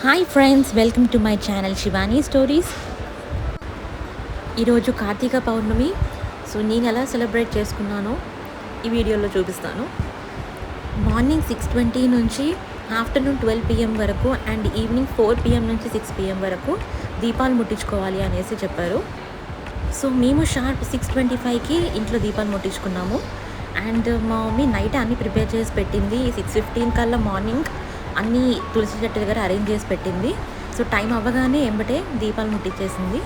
Hi friends, welcome to my channel Shivani stories. ఈరోజు కార్తీక పౌర్ణమి. So నేను ఎలా సెలబ్రేట్ చేసుకున్నానో ఈ వీడియోలో చూపిస్తాను. మార్నింగ్ 6:20 నుంచి ఆఫ్టర్నూన్ 12 PM వరకు అండ్ ఈవినింగ్ 4 PM నుంచి 6 PM వరకు దీపాలు ముట్టించుకోవాలి అనేసి చెప్పారు. సో మేము షార్ప్ 6:25కి ఇంట్లో దీపాలు ముట్టించుకున్నాము. అండ్ మా మమ్మీ నైట్ అన్నీ ప్రిపేర్ చేసి పెట్టింది. 6:15 కల్లా మార్నింగ్ అన్నీ తులసి చెట్టు దగ్గర అరేంజ్ చేసి పెట్టింది. సో టైం అవ్వగానే ఎంబటే దీపాలు ముట్టించేసింది.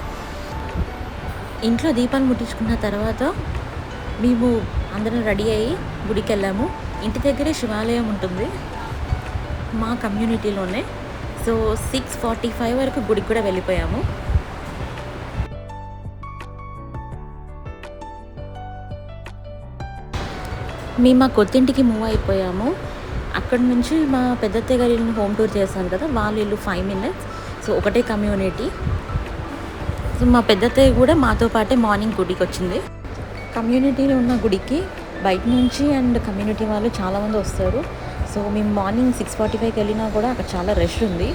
ఇంట్లో దీపాలు ముట్టించుకున్న తర్వాత మేము అందరం రెడీ అయ్యి గుడికి వెళ్ళాము. ఇంటి దగ్గరే శివాలయం ఉంటుంది మా కమ్యూనిటీలోనే. సో 6:45 వరకు గుడికి కూడా వెళ్ళిపోయాము. మేము మా కొత్తింటికి మూవ్ అయిపోయాము. అక్కడి నుంచి మా పెద్దత్తయ్య గారి హోమ్ టూర్ చేశాను కదా, వాళ్ళ ఇల్లు 5 minutes. సో ఒకటే కమ్యూనిటీ. సో మా పెద్దత్తయ్య కూడా మాతో పాటే మార్నింగ్ గుడికి వచ్చింది. కమ్యూనిటీలో ఉన్న గుడికి బయట నుంచి అండ్ కమ్యూనిటీ వాళ్ళు చాలామంది వస్తారు. సో మేము మార్నింగ్ 6:45కి వెళ్ళినా కూడా అక్కడ చాలా రష్ ఉంది.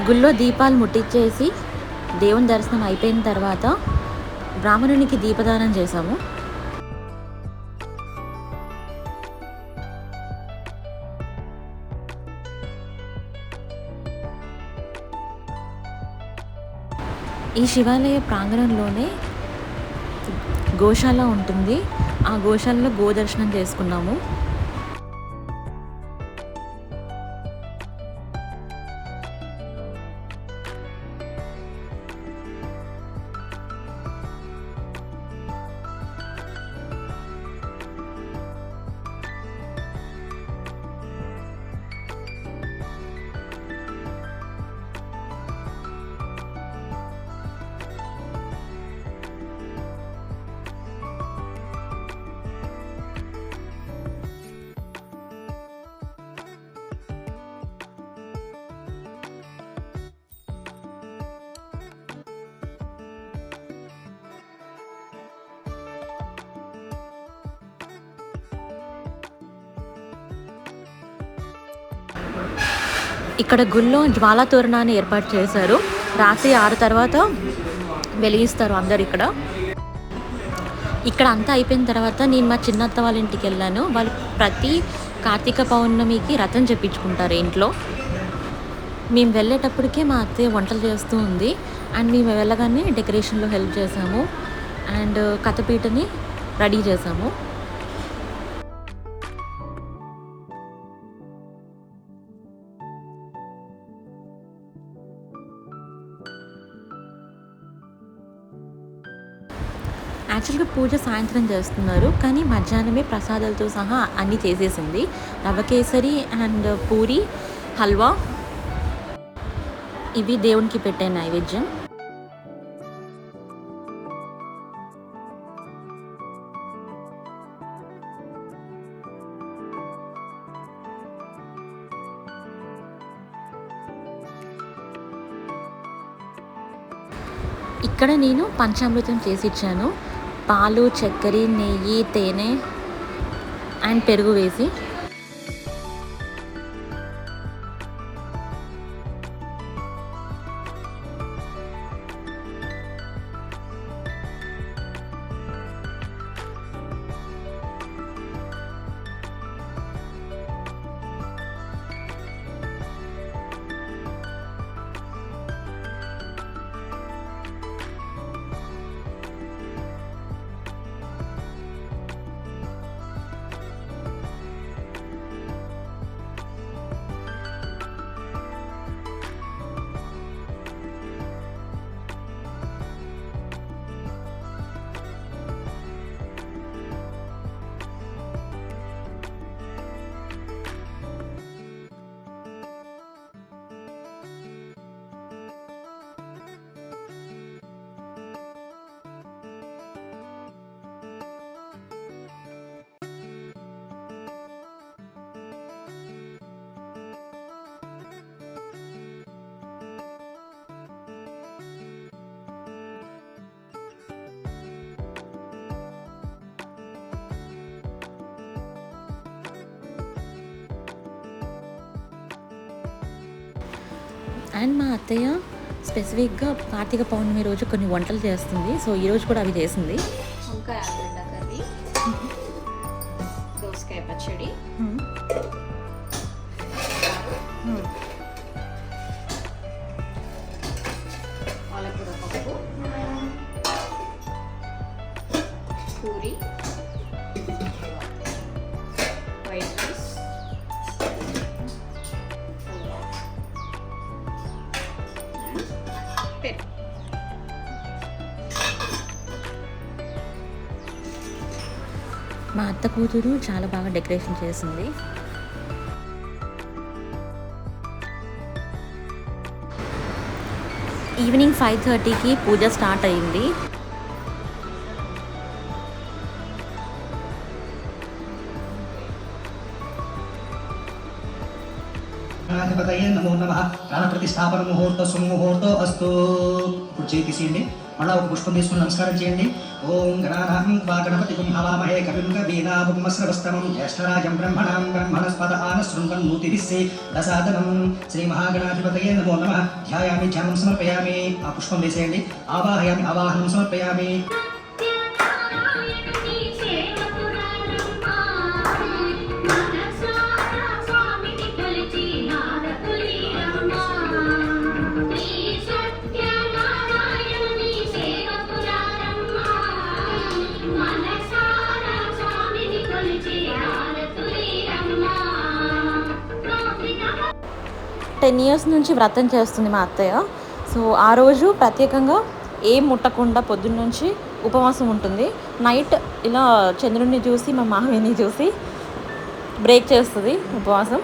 గుళ్ళో దీపాలు ముట్టించేసి దేవుని దర్శనం అయిపోయిన తర్వాత బ్రాహ్మణునికి దీపదానం చేశాము. ఈ శివాలయ ప్రాంగణంలోనే గోశాల ఉంటుంది. ఆ గోశాలలో గోదర్శనం చేసుకున్నాము. ఇక్కడ గుళ్ళో జ్వాలా తోరణాన్ని ఏర్పాటు చేశారు. రాత్రి 6 తర్వాత వెలిగిస్తారు అందరు ఇక్కడ. ఇక్కడ అంతా అయిపోయిన తర్వాత నేను మా చిన్నత్త వాళ్ళ ఇంటికి వెళ్ళాను. వాళ్ళు ప్రతి కార్తీక పౌర్ణమికి రథం చెప్పించుకుంటారు ఇంట్లో. మేము వెళ్ళేటప్పటికే మా అత్తయ్య వంటలు చేస్తూ ఉంది. అండ్ మేము వెళ్ళగానే డెకరేషన్లో హెల్ప్ చేసాము. అండ్ కథపీటని రెడీ చేసాము. యాక్చువల్గా పూజ సాయంత్రం చేస్తున్నారు, కానీ మధ్యాహ్నమే ప్రసాదాలతో సహా అన్నీ చేసేసింది. రవ్వ కేసరి అండ్ పూరి, హల్వా ఇవి దేవునికి పెట్టే నైవేద్యం. ఇక్కడ నేను పంచామృతం చేసి ఇచ్చాను. పాలు, చక్కెర, నెయ్యి, తేనె అండ్ పెరుగు వేసి. అండ్ మా అత్తయ్య స్పెసిఫిక్గా కార్తీక పౌర్ణమి రోజు కొన్ని వంటలు చేస్తుంది. సో ఈరోజు కూడా అవి చేసింది. వంకాయ ఆలుగడ్డ కర్రీ, దోసకాయ పచ్చడి, పాలకూర పప్పు, పూరి, వైట్ రైస్, పెరుగు. మా అత్త కూతురు చాలా బాగా డెకరేషన్ చేసింది. ఈవినింగ్ 5:30కి పూజ స్టార్ట్ అయింది. గణాధిపతయే నమో నమః. ప్రాణప్రతిష్టాపన ముహూర్త సుముహూర్తో అస్తు. ఇప్పుడు చేయి తీసేయండి. మళ్ళా ఒక పుష్పం తీసుకుని నమస్కారం చేయండి. ఓం గణానాం త్వా గణపతిం హవామహే కవిం కవీనాముపమస్రవస్తమం జ్యేష్ఠరాజం బ్రహ్మణాం బ్రహ్మణస్పద ఆనశృణ్వన్నోతిభిస్సే దశాదనం. శ్రీ మహాగణాధిపతయే నమో నమః. ధ్యాయామి, ధ్యానం సమర్పయామి. ఆ పుష్పం వేసేయండి. ఆవాహయామి, ఆవాహనం సమర్పయామి. టెన్ ఇయర్స్ నుంచి వ్రతం చేస్తుంది మా అత్తయ్య. సో ఆ రోజు ప్రత్యేకంగా ఏం ముట్టకుండా పొద్దున్న నుంచి ఉపవాసం ఉంటుంది. నైట్ ఇలా చంద్రుడిని చూసి మా మామయ్యని చూసి బ్రేక్ చేస్తుంది ఉపవాసం.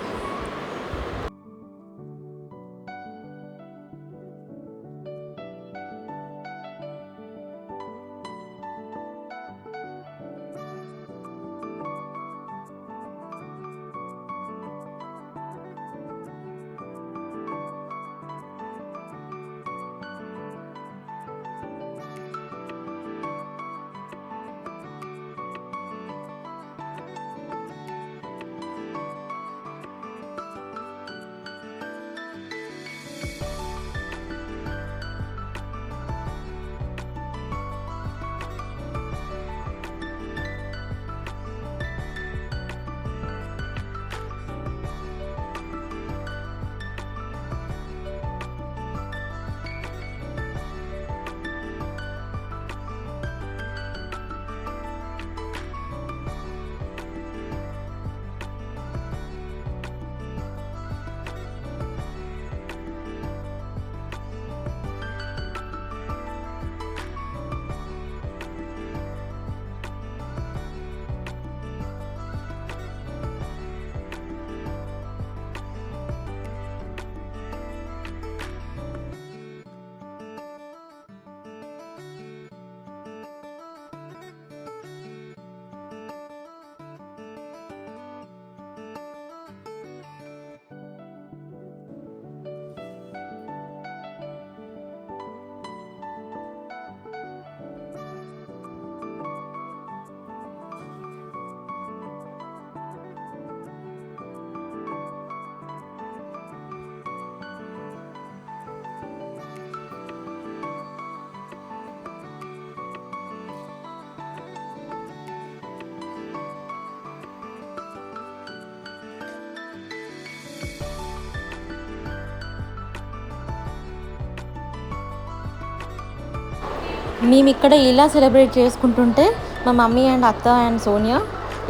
మేము ఇక్కడ ఇలా సెలబ్రేట్ చేసుకుంటుంటే మా మమ్మీ అండ్ అత్త అండ్ సోనియా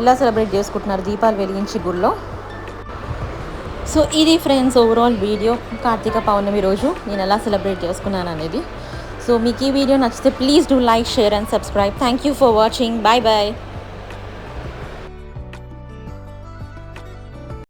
ఇలా సెలబ్రేట్ చేసుకుంటున్నారు దీపాలు వెలిగించి గుళ్ళో. సో ఇది ఫ్రెండ్స్ ఓవరాల్ వీడియో కార్తీక పౌర్ణమి రోజు నేను ఎలా సెలబ్రేట్ చేసుకున్నాను అనేది. సో మీకు ఈ వీడియో నచ్చితే please do like, share and subscribe. Thank you for watching. Bye bye.